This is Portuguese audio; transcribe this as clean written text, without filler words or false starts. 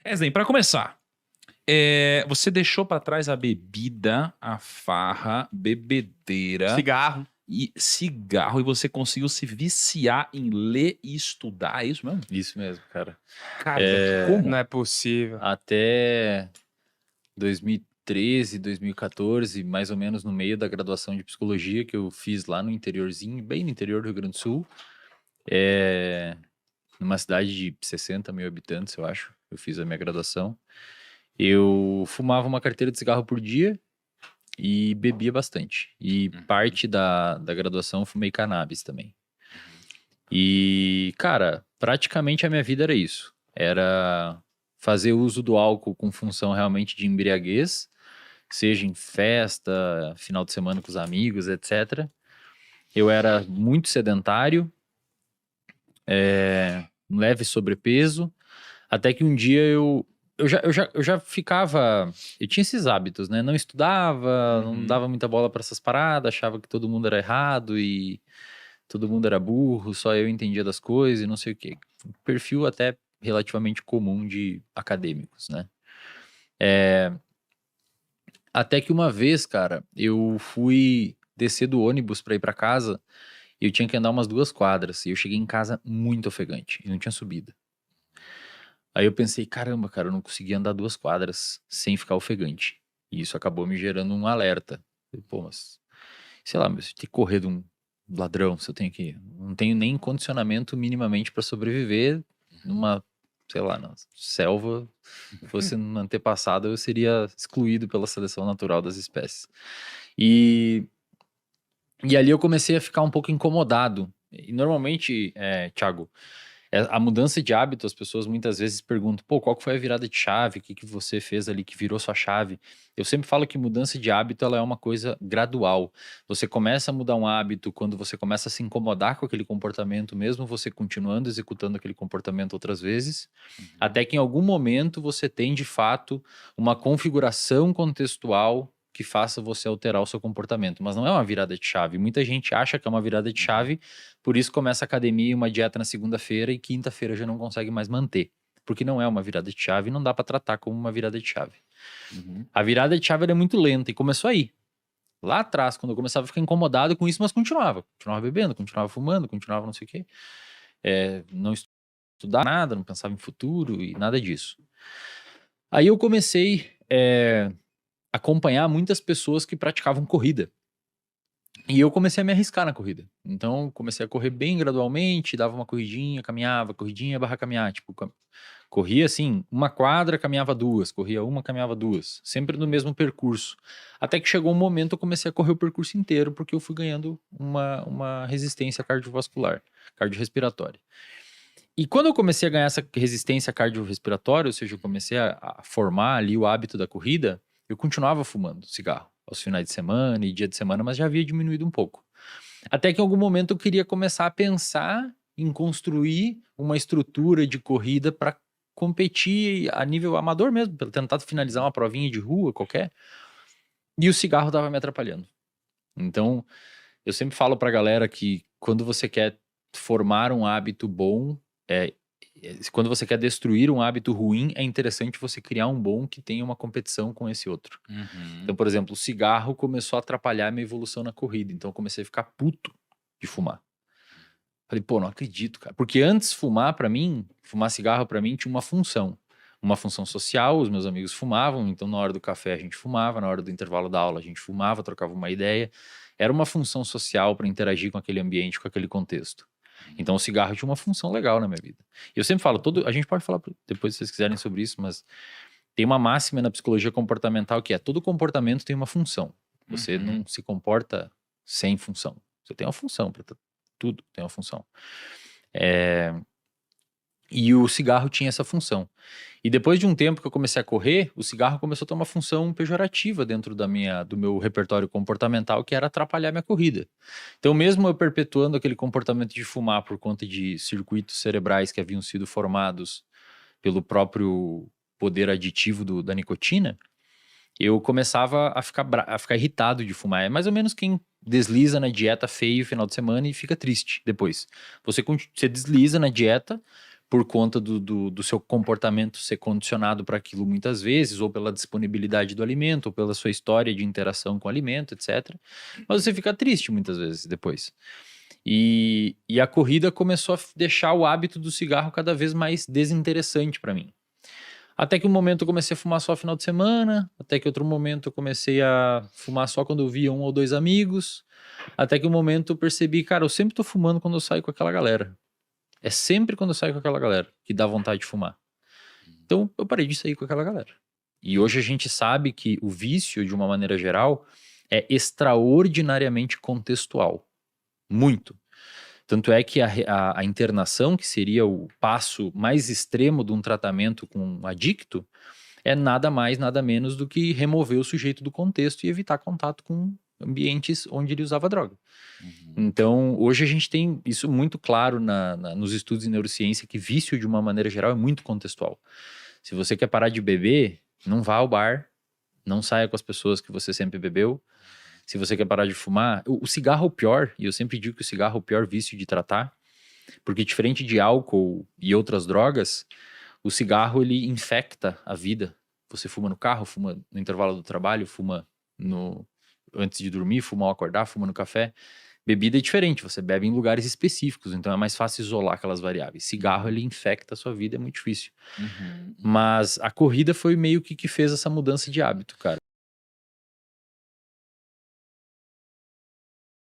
Eslen, para começar, você deixou para trás a bebida, a farra, bebedeira Cigarro. e cigarro e você conseguiu se viciar em ler e estudar, é isso mesmo? Isso mesmo, cara. Cara, como? Não é possível. Até 2013, 2014, mais ou menos no meio da graduação de psicologia que eu fiz lá no interiorzinho, bem no interior do Rio Grande do Sul, numa cidade de 60 mil habitantes, eu acho. Eu fiz a minha graduação. Eu fumava uma carteira de cigarro por dia e bebia bastante. E parte da graduação eu fumei cannabis também. E, cara, praticamente a minha vida era isso. Era fazer uso do álcool com função realmente de embriaguez, seja em festa, final de semana com os amigos, etc. Eu era muito sedentário, um leve sobrepeso, até que um dia eu já ficava. Eu tinha esses hábitos, né? Não estudava, não dava muita bola para essas paradas, achava que todo mundo era errado e todo mundo era burro, só eu entendia das coisas e não sei o quê. Um perfil até relativamente comum de acadêmicos, né? Até que uma vez, cara, eu fui descer do ônibus pra ir pra casa e eu tinha que andar umas 2 quadras. E eu cheguei em casa muito ofegante e não tinha subida. Aí eu pensei, caramba, cara, eu não consegui andar 2 quadras sem ficar ofegante. E isso acabou me gerando um alerta. Falei, pô, mas, sei lá, mas se eu tenho que correr de um ladrão, se eu tenho que. Não tenho nem condicionamento minimamente pra sobreviver numa, sei lá, na selva. Se fosse no antepassado, eu seria excluído pela seleção natural das espécies. E ali eu comecei a ficar um pouco incomodado. E normalmente, Thiago, a mudança de hábito, as pessoas muitas vezes perguntam, pô, qual que foi a virada de chave? O que que você fez ali que virou sua chave? Eu sempre falo que mudança de hábito, ela é uma coisa gradual. Você começa a mudar um hábito quando você começa a se incomodar com aquele comportamento, mesmo você continuando executando aquele comportamento outras vezes, até que em algum momento você tem, de fato, uma configuração contextual que faça você alterar o seu comportamento. Mas não é uma virada de chave. Muita gente acha que é uma virada de chave, por isso começa a academia e uma dieta na segunda-feira e quinta-feira já não consegue mais manter. Porque não é uma virada de chave e não dá para tratar como uma virada de chave. A virada de chave ela é muito lenta e começou aí. Lá atrás, quando eu começava a ficar incomodado com isso, mas continuava. Continuava bebendo, continuava fumando, continuava não sei o quê. Não estudava nada, não pensava em futuro e nada disso. Aí eu comecei a acompanhar muitas pessoas que praticavam corrida. E eu comecei a me arriscar na corrida. Então, comecei a correr bem gradualmente, dava uma corridinha, caminhava, corridinha barra caminhar. Tipo, corria assim, 1 quadra, caminhava 2, corria 1, caminhava 2. Sempre no mesmo percurso. Até que chegou um momento eu comecei a correr o percurso inteiro, porque eu fui ganhando uma resistência cardiovascular, cardiorrespiratória. E quando eu comecei a ganhar essa resistência cardiorrespiratória, ou seja, eu comecei a formar ali o hábito da corrida, eu continuava fumando cigarro aos finais de semana e dia de semana, mas já havia diminuído um pouco. Até que em algum momento eu queria começar a pensar em construir uma estrutura de corrida para competir a nível amador mesmo, para tentar finalizar uma provinha de rua qualquer. E o cigarro estava me atrapalhando. Então, eu sempre falo pra galera que quando você quer formar um hábito bom, quando você quer destruir um hábito ruim, é interessante você criar um bom que tenha uma competição com esse outro. Então, por exemplo, o cigarro começou a atrapalhar a minha evolução na corrida. Então, eu comecei a ficar puto de fumar. Falei, pô, não acredito, cara. Porque antes fumar cigarro pra mim tinha uma função. Uma função social, os meus amigos fumavam, então na hora do café a gente fumava, na hora do intervalo da aula a gente fumava, trocava uma ideia. Era uma função social para interagir com aquele ambiente, com aquele contexto. Então o cigarro tinha uma função legal na minha vida. Eu sempre falo, a gente pode falar depois se vocês quiserem sobre isso, mas tem uma máxima na psicologia comportamental que é todo comportamento tem uma função. Você não se comporta sem função. Você tem uma função para tudo, tem uma função. E o cigarro tinha essa função. E depois de um tempo que eu comecei a correr, o cigarro começou a ter uma função pejorativa dentro do meu repertório comportamental, que era atrapalhar minha corrida. Então, mesmo eu perpetuando aquele comportamento de fumar por conta de circuitos cerebrais que haviam sido formados pelo próprio poder aditivo da nicotina, eu começava a ficar irritado de fumar. É mais ou menos quem desliza na dieta feio no final de semana e fica triste depois. Você desliza na dieta por conta do seu comportamento ser condicionado para aquilo muitas vezes, ou pela disponibilidade do alimento, ou pela sua história de interação com o alimento, etc. Mas você fica triste muitas vezes depois. E a corrida começou a deixar o hábito do cigarro cada vez mais desinteressante para mim. Até que um momento eu comecei a fumar só final de semana, até que outro momento eu comecei a fumar só quando eu via 1 ou 2 amigos, até que um momento eu percebi, cara, eu sempre tô fumando quando eu saio com aquela galera. É sempre quando eu saio com aquela galera que dá vontade de fumar. Então eu parei de sair com aquela galera. E hoje a gente sabe que o vício, de uma maneira geral, é extraordinariamente contextual. Muito. Tanto é que a internação, que seria o passo mais extremo de um tratamento com um adicto, é nada mais, nada menos do que remover o sujeito do contexto e evitar contato com ambientes onde ele usava droga. Então, hoje a gente tem isso muito claro nos estudos de neurociência, que vício, de uma maneira geral, é muito contextual. Se você quer parar de beber, não vá ao bar, não saia com as pessoas que você sempre bebeu. Se você quer parar de fumar, o cigarro é o pior, e eu sempre digo que o cigarro é o pior vício de tratar, porque diferente de álcool e outras drogas, o cigarro ele infecta a vida. Você fuma no carro, fuma no intervalo do trabalho, fuma antes de dormir, fuma ao acordar, fuma no café. Bebida é diferente, você bebe em lugares específicos, então é mais fácil isolar aquelas variáveis. Cigarro, ele infecta a sua vida, é muito difícil. Mas a corrida foi meio que fez essa mudança de hábito, cara.